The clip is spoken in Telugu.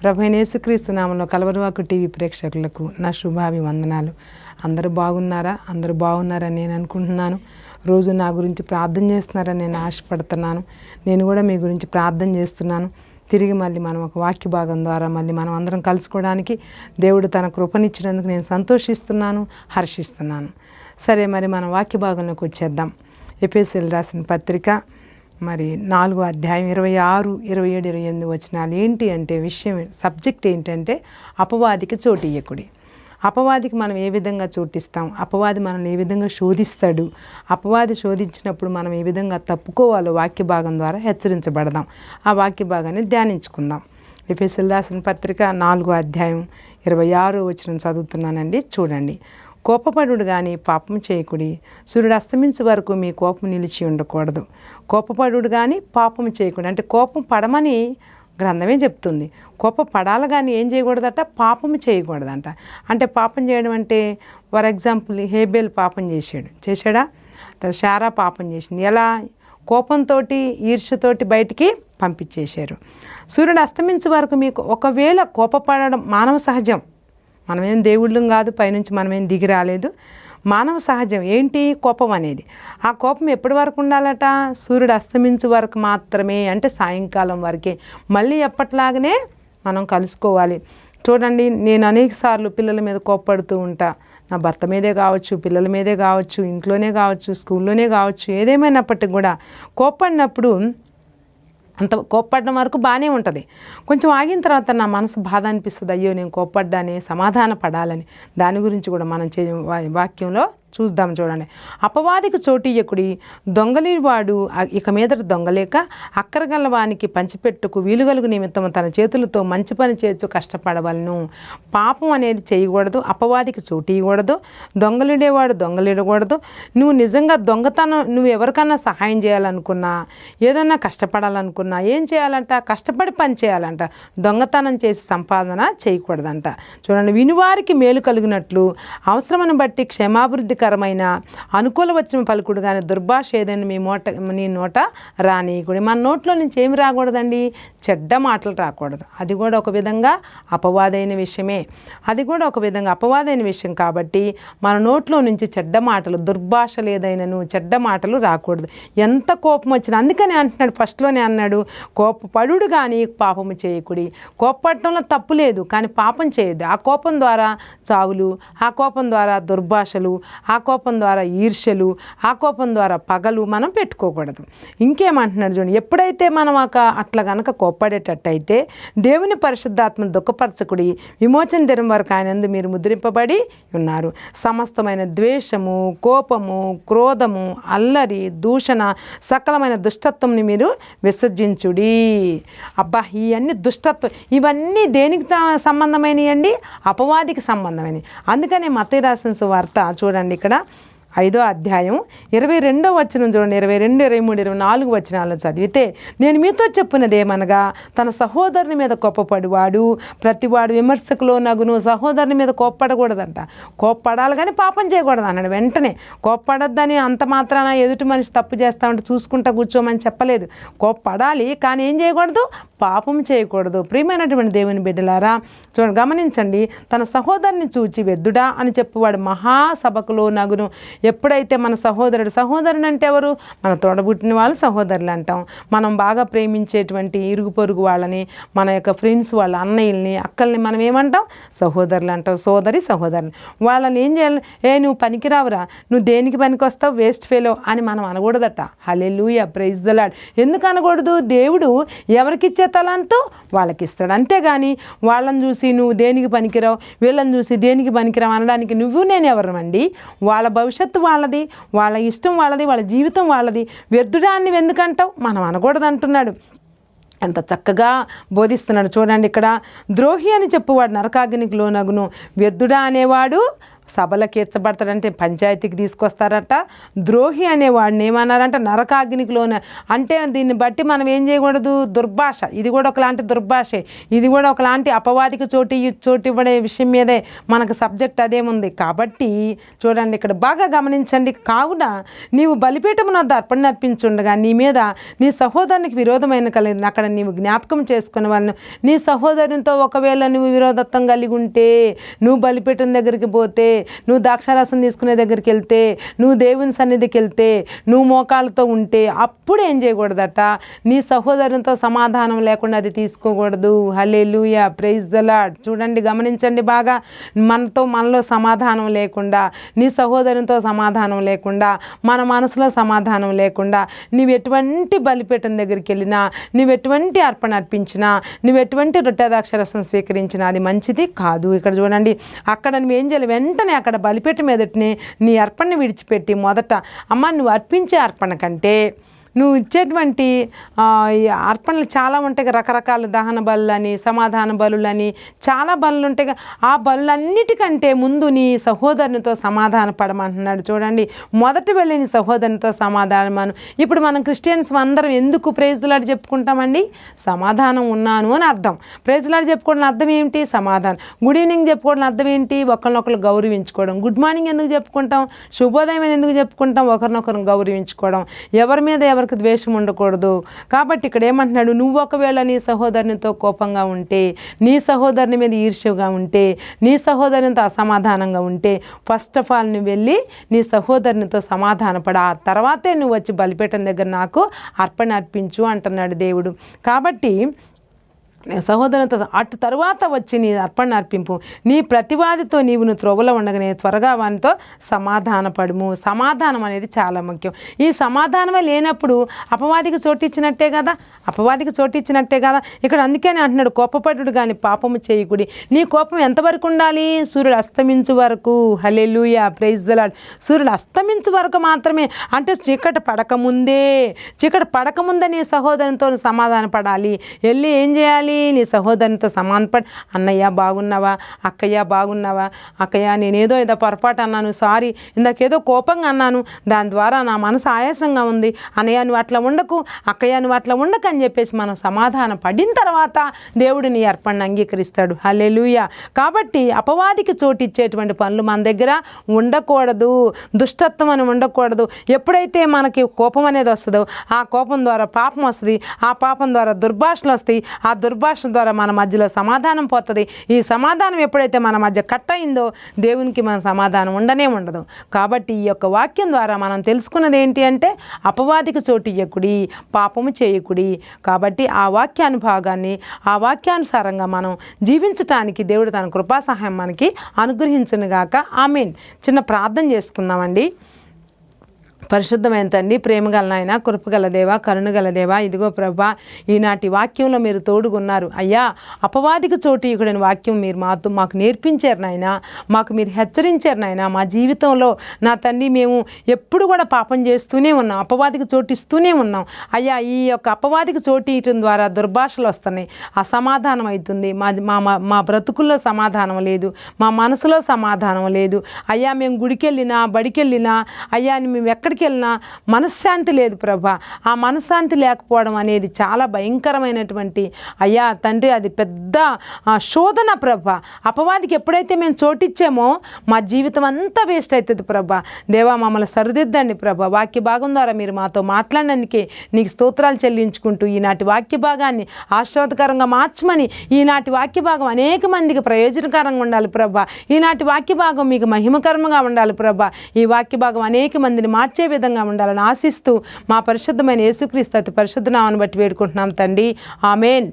ప్రభువైన యేసుక్రీస్తు నామములో కలవరవాకు టీవీ ప్రేక్షకులకు నా శుభాభివందనాలు. అందరూ బాగున్నారా? అందరూ బాగున్నారని నేను అనుకుంటున్నాను. రోజు నా గురించి ప్రార్థన చేస్తున్నారని నేను ఆశపడుతున్నాను. నేను కూడా మీ గురించి ప్రార్థన చేస్తున్నాను. తిరిగి మళ్ళీ మనం ఒక వాక్య భాగం ద్వారా మళ్ళీ మనం అందరం కలుసుకోవడానికి దేవుడు తన కృపనిచ్చినందుకు నేను సంతోషిస్తున్నాను, హర్షిస్తున్నాను. సరే, మరి మనం వాక్య భాగంలోకి వచ్చేద్దాం. ఎఫెసీయులకు రాసిన పత్రిక మరి 4వ అధ్యాయం 26, 27, 28 వచనాలు ఏంటి అంటే సబ్జెక్ట్ ఏంటంటే అపవాదికి చోటు ఇయ్యకుడి. అపవాదికి మనం ఏ విధంగా చోటిస్తాం, అపవాది మనల్ని ఏ విధంగా శోధిస్తాడు, అపవాది శోధించినప్పుడు మనం ఏ విధంగా తప్పుకోవాలో వాక్య భాగం ద్వారా హెచ్చరించబడదాం. ఆ వాక్య భాగాన్ని ధ్యానించుకుందాం. ఎఫెసీయులకు రాసిన పత్రిక 4వ అధ్యాయం 26వ వచనం చదువుతున్నానండి. చూడండి. కోపపడుడు కానీ పాపం చేయకుడి. సూర్యుడు అస్తమించే వరకు మీ కోపం నిలిచి ఉండకూడదు. కోపపడుడు కానీ పాపం చేయకుడి అంటే కోపం పడమని గ్రంథమే చెప్తుంది. కోపపడాలి కానీ ఏం చేయకూడదట? పాపం చేయకూడదంట. అంటే పాపం చేయడం అంటే ఫర్ ఎగ్జాంపుల్ హేబేల్ పాపం చేశాడా? శారా పాపం చేసింది. ఎలా? కోపంతో, ఈర్ష్యతోటి బయటికి పంపించేశారు. సూర్యుడు అస్తమించే వరకు మీకు ఒకవేళ కోపపడడం మానవ సహజం. మనమేం దేవుళ్ళం కాదు, పైనుంచి మనమేం దిగి రాలేదు. మానవ సహజం ఏంటి? కోపం అనేది. ఆ కోపం ఎప్పటి వరకు ఉండాలట? సూర్యుడు అస్తమించే వరకు మాత్రమే, అంటే సాయంకాలం వరకే. మళ్ళీ ఎప్పటిలాగానే మనం కలుసుకోవాలి. చూడండి, నేను అనేక సార్లు పిల్లల మీద కోప్పడుతూ ఉంటా. నా భర్త మీదే కావచ్చు, పిల్లల మీదే కావచ్చు, ఇంట్లోనే కావచ్చు, స్కూల్లోనే కావచ్చు, ఏదేమైనప్పటికీ కూడా కోప్పడినప్పుడు అంత కోప్పడడం వరకు బాగానే ఉంటుంది. కొంచెం ఆగిన తర్వాత నా మనసు బాధ అనిపిస్తుంది. అయ్యో నేను కోప్పడ్డానే, సమాధాన పడాలని. దాని గురించి కూడా మనం వాక్యంలో చూద్దాం. చూడండి. అపవాదికి చోటు ఇయ్యకుడి. దొంగలివాడు ఇక మీద దొంగలేక అక్కరగలవానికి పంచిపెట్టుకు వీలుగలుగు నిమిత్తం తన చేతులతో మంచి పని చేయొచ్చు కష్టపడవలను. పాపం అనేది చేయకూడదు, అపవాదికి చోటు ఇవ్వకూడదు, దొంగలిడేవాడు దొంగలిడకూడదు. నువ్వు నిజంగా దొంగతనం, నువ్వు ఎవరికన్నా సహాయం చేయాలనుకున్నా, ఏదన్నా కష్టపడాలనుకున్నా ఏం చేయాలంట? కష్టపడి పని చేయాలంట. దొంగతనం చేసి సంపాదన చేయకూడదంట. చూడండి. వినువారికి మేలు కలిగినట్లు అవసరమును బట్టి క్షేమాభివృద్ధి కరమైన అనుకూల వచ్చిన పలుకుడు కానీ దుర్భాష ఏదైనా నీ నోట రానియకూడదు. మన నోట్లో నుంచి ఏమి రాకూడదండి? చెడ్డ మాటలు రాకూడదు. అది కూడా ఒక విధంగా అపవాదైన విషయమే. అది కూడా ఒక విధంగా అపవాదైన విషయం కాబట్టి మన నోట్లో నుంచి చెడ్డ మాటలు, దుర్భాషలు ఏదైనాను చెడ్డ మాటలు రాకూడదు. ఎంత కోపం వచ్చినా, అందుకని అంటున్నాడు, ఫస్ట్లోనే అన్నాడు, కోపపడుడు కానీ పాపము చేయకుడి. కోపపడటంలో తప్పు లేదు, కానీ పాపం చేయొద్దు. ఆ కోపం ద్వారా చావులు, ఆ కోపం ద్వారా దుర్భాషలు, ఆ కోపం ద్వారా ఈర్ష్యలు, ఆ కోపం ద్వారా పగలు మనం పెట్టుకోకూడదు. ఇంకేమంటున్నాడు చూడండి. ఎప్పుడైతే మనం అట్లా కనుక కోప్పడేటట్టయితే దేవుని పరిశుద్ధాత్మను దుఃఖపరచకుడి. విమోచన దినం వరకు ఆయనందు మీరు ముద్రింపబడి ఉన్నారు. సమస్తమైన ద్వేషము, కోపము, క్రోధము, అల్లరి, దూషణ, సకలమైన దుష్టత్వంని మీరు విసర్జించుడి. అబ్బా, ఇవన్నీ దుష్టత్వం, ఇవన్నీ దేనికి సంబంధమైనవి అండి? అపవాదికి సంబంధమైనవి. అందుకనే మత్తయి రాసిన సువార్త చూడండి, ఇక్కడ 5వ అధ్యాయం 22వ వచనం చూడండి. 22, 23, 24 వచనాలను చదివితే, నేను మీతో చెప్పున్నదేమనగా తన సహోదరుని మీద కోప్పపడివాడు ప్రతివాడు విమర్శకులో నగును. సహోదరుని మీద కోప్పడకూడదంట. కోప్పడాలి కానీ పాపం చేయకూడదు అన్నాడు. వెంటనే కోప్పడద్దని అంత మాత్రాన ఎదుటి మనిషి తప్పు చేస్తామంటే చూసుకుంటా కూర్చోమని చెప్పలేదు. కోప్పడాలి కానీ ఏం చేయకూడదు? పాపం చేయకూడదు. ప్రియమైనటువంటి దేవుని బిడ్డలారా, చూడండి, గమనించండి. తన సహోదరుని చూచి వెద్దుడా అని చెప్పువాడు మహాసభకులో నగును. ఎప్పుడైతే మన సహోదరుడు అంటే ఎవరు? మన తోడబుట్టిన వాళ్ళు సహోదరులు అంటాం. మనం బాగా ప్రేమించేటువంటి ఇరుగు పొరుగు వాళ్ళని, మన యొక్క ఫ్రెండ్స్ వాళ్ళ అన్నయ్యల్ని, అక్కల్ని మనం ఏమంటాం? సహోదరులు అంటాం. సహోదరులు వాళ్ళని ఏం చేయాలి? నువ్వు పనికిరావురా, నువ్వు దేనికి పనికి వస్తావు, వేస్ట్ ఫెలో అని మనం అనకూడదట. హల్లెలూయా, ప్రైజ్ ద లార్డ్. ఎందుకు అనకూడదు? దేవుడు ఎవరికిచ్చే తలాంతో వాళ్ళకి ఇస్తాడు. అంతేగాని వాళ్ళని చూసి నువ్వు దేనికి పనికిరావు, వీళ్ళని చూసి దేనికి పనికిరావు అనడానికి నువ్వు నేను ఎవరమండి? వాళ్ళ భవిష్యత్తు వాళ్ళది, వాళ్ళ ఇష్టం వాళ్ళది, వాళ్ళ జీవితం వాళ్ళది. వ్యర్థుడాన్ని ఎందుకంటావు? మనం అనకూడదు అంటున్నాడు. ఎంత చక్కగా బోధిస్తున్నాడు చూడండి. ఇక్కడ ద్రోహి అని చెప్పువాడు నరకాగ్నికి లోనగును. వ్యర్థుడా అనేవాడు సభలకు ఎచ్చబడతాడంటే పంచాయతీకి తీసుకొస్తారట. ద్రోహి అనేవాడిని ఏమన్నారంటే నరకాగ్నికిలోనే. అంటే దీన్ని బట్టి మనం ఏం చేయకూడదు, దుర్భాష, ఇది కూడా ఒకలాంటి దుర్భాషే, ఇది కూడా ఒకలాంటి అపవాదికి చోటు ఇవ్వడే విషయం మీదే మనకు సబ్జెక్ట్ అదేముంది. కాబట్టి చూడండి ఇక్కడ బాగా గమనించండి. కావున నీవు బలిపీఠమున అర్పణ అర్పించుండగా నీ మీద నీ సహోదరునికి విరోధమైన కలిగింది అక్కడ నీవు జ్ఞాపకం చేసుకునే వాళ్ళను. నీ సహోదరునితో ఒకవేళ నువ్వు విరోధత్వం కలిగి ఉంటే, నువ్వు బలిపీఠం దగ్గరికి పోతే, నువ్వు ద్రాక్షారసం తీసుకునే దగ్గరికి వెళ్తే, నువ్వు దేవుని సన్నిధికి వెళ్తే, నువ్వు మోకాళ్ళతో ఉంటే అప్పుడు ఏం చేయకూడదట, నీ సహోదరునితో సమాధానం లేకుండా అది తీసుకోకూడదు. హల్లెలూయా, ప్రైజ్ ద లార్డ్. చూడండి గమనించండి బాగా, మనలో సమాధానం లేకుండా, నీ సహోదరునితో సమాధానం లేకుండా, మన మనసులో సమాధానం లేకుండా నీవు ఎటువంటి బలిపీఠం దగ్గరికి వెళ్ళినా, నువ్వు ఎటువంటి అర్పణ అర్పించినా, నువ్వు ఎటువంటి రొట్టె ద్రాక్షారసం స్వీకరించినా అది మంచిది కాదు. ఇక్కడ చూడండి, అక్కడ నువ్వు ఏం చేయాలి, వెంటనే అక్కడ బలిపీఠం మీదటిని నీ అర్పణని విడిచిపెట్టి మొదట నువ్వు అర్పించే అర్పణ కంటే నువ్వు ఇచ్చేటువంటి అర్పణలు చాలా ఉంటాయి, రకరకాల దహన బలులని, సమాధాన బలులని, చాలా బలులు ఉంటాయి. ఆ బలులన్నిటికంటే ముందు నీ సహోదరునితో సమాధాన పడమంటున్నాడు. చూడండి, మొదట వెళ్ళి నీ సహోదరునితో సమాధానమాను. ఇప్పుడు మనం క్రిస్టియన్స్ అందరం ఎందుకు ప్రైజ్లాడి చెప్పుకుంటామండి? సమాధానం ఉన్నాను అని అర్థం. ప్రైజ్లాడి చెప్పుకోవడం అర్థం ఏంటి? సమాధానం. గుడ్ ఈవినింగ్ చెప్పుకోవడం అర్థం ఏంటి? ఒకరినొకరు గౌరవించుకోవడం. గుడ్ మార్నింగ్ ఎందుకు చెప్పుకుంటాం? శుభోదయం ఎందుకు చెప్పుకుంటాం? ఒకరినొకరు గౌరవించుకోవడం. ఎవరి మీద ఎవరికి ద్వేషం ఉండకూడదు. కాబట్టి ఇక్కడ ఏమంటున్నాడు, నువ్వు ఒకవేళ నీ సహోదరునితో కోపంగా ఉంటే, నీ సహోదరుని మీద ఈర్ష్యగా ఉంటే, నీ సహోదరునితో అసమాధానంగా ఉంటే, ఫస్ట్ ఆఫ్ ఆల్ నువ్వు వెళ్ళి నీ సహోదరునితో సమాధానపడ, ఆ తర్వాతే నువ్వు వచ్చి బలిపీఠం దగ్గర నాకు అర్పణ అర్పించు అంటున్నాడు దేవుడు. కాబట్టి సహోదరునితో అటు తరువాత వచ్చి నీ అర్పణ అర్పింపు. నీ ప్రతివాదితో నువ్వు త్రోవలో ఉండగానే త్వరగా వానితో సమాధానపడుము. సమాధానం అనేది చాలా ముఖ్యం. ఈ సమాధానమే లేనప్పుడు అపవాదికి చోటిచ్చినట్టే కదా, అపవాదికి చోటిచ్చినట్టే కదా. ఇక్కడ అందుకనే అంటున్నాడు, కోపపడుడు కానీ పాపము చేయకుడి. నీ కోపం ఎంతవరకు ఉండాలి? సూర్యుడు అస్తమించు వరకు. హల్లెలూయా, ప్రైజ్ ద లార్డ్. సూర్యుడు అస్తమించు వరకు మాత్రమే, అంటే చీకటి పడకముందే నీ సహోదరునితో సమాధాన పడాలి. వెళ్ళి ఏం చేయాలి? నీ సహోదరునితో సమానపడి, అన్నయ్య బాగున్నావా, అక్కయ్య బాగున్నావా, అక్కయ్య నేనేదో పొరపాటు అన్నాను, సారీ, ఇందాకేదో కోపంగా అన్నాను, దాని ద్వారా నా మనసు ఆయాసంగా ఉంది, అన్నయ్య నువ్వు అట్లా ఉండకు, అక్కయ్య నువ్వు అట్లా ఉండకు అని చెప్పేసి మనం సమాధానం పడిన తర్వాత దేవుడు నీ అర్పణను అంగీకరిస్తాడు. హల్లెలూయా. కాబట్టి అపవాదికి చోటు ఇచ్చేటువంటి పనులు మన దగ్గర ఉండకూడదు. దుష్టత్వం అని ఉండకూడదు. ఎప్పుడైతే మనకి కోపం అనేది వస్తుందో, ఆ కోపం ద్వారా పాపం వస్తుంది, ఆ పాపం ద్వారా దుర్భాషలు వస్తాయి, ఆ దుర్భాష ద్వారా మన మధ్యలో సమాధానం పోతుంది. ఈ సమాధానం ఎప్పుడైతే మన మధ్య కట్ అయిందో దేవునికి మన సమాధానం ఉండదు. కాబట్టి ఈ యొక్క వాక్యం ద్వారా మనం తెలుసుకున్నది ఏంటి అంటే, అపవాదికి చోటు ఇయ్యకుడి, పాపము చేయకుడి. కాబట్టి ఆ వాక్యానుభాగాన్ని, ఆ వాక్యానుసారంగా మనం జీవించటానికి దేవుడు తన కృపా సహాయం మనకి అనుగ్రహించునుగాక. ఆమేన్. చిన్న ప్రార్థన చేసుకుందామండి. పరిశుద్ధమైన తండ్రి, ప్రేమగల నాయన, కృపగల దేవ, కరుణగల దేవ, ఇదిగో ప్రభా, ఈనాటి వాక్యంలో మీరు తోడుగున్నారు అయ్యా. అపవాదికి చోటు ఇక్కడని వాక్యం మీరు మాకు నేర్పించారు నాయన, మాకు మీరు హెచ్చరించారు నాయన. మా జీవితంలో నా తండ్రి మేము ఎప్పుడు కూడా పాపం చేస్తూనే ఉన్నాం, అపవాదికి చోటు ఇస్తూనే ఉన్నాం అయ్యా. ఈ యొక్క అపవాదికి చోటు ఇవ్వటం ద్వారా దుర్భాషలు వస్తున్నాయి, అసమాధానం అవుతుంది, మా బ్రతుకుల్లో సమాధానం లేదు, మా మనసులో సమాధానం లేదు అయ్యా. మేము గుడికెళ్ళినా బడికెళ్ళినా అయ్యా, మేము ఎక్కడికి వెళ్ళినా మనశ్శాంతి లేదు ప్రభా. ఆ మనశ్శాంతి లేకపోవడం అనేది చాలా భయంకరమైనటువంటి అయ్యా తండ్రి, అది పెద్ద శోధన ప్రభా. అపవాదికి ఎప్పుడైతే మేము చోటిచ్చామో మా జీవితం అంతా వేస్ట్ అవుతుంది ప్రభా. దేవా మమ్మల్ని సరిదిద్దండి ప్రభా. వాక్య భాగం ద్వారా మీరు మాతో మాట్లాడినందుకే నీకు స్తోత్రాలు చెల్లించుకుంటూ ఈనాటి వాక్య భాగాన్ని ఆశీర్వాదకరంగా మార్చమని, ఈనాటి వాక్య భాగం అనేక మందికి ప్రయోజనకరంగా ఉండాలి ప్రభా. ఈనాటి వాక్య భాగం మీకు మహిమకరంగా ఉండాలి ప్రభా. ఈ వాక్య భాగం అనేక మందిని మార్చే విధంగా ఉండాలని ఆశిస్తూ మా పరిశుద్ధమైన యేసుక్రీస్తు అతి పరిశుద్ధ నామమును బట్టి వేడుకుంటున్నాం తండ్రి. ఆమేన్.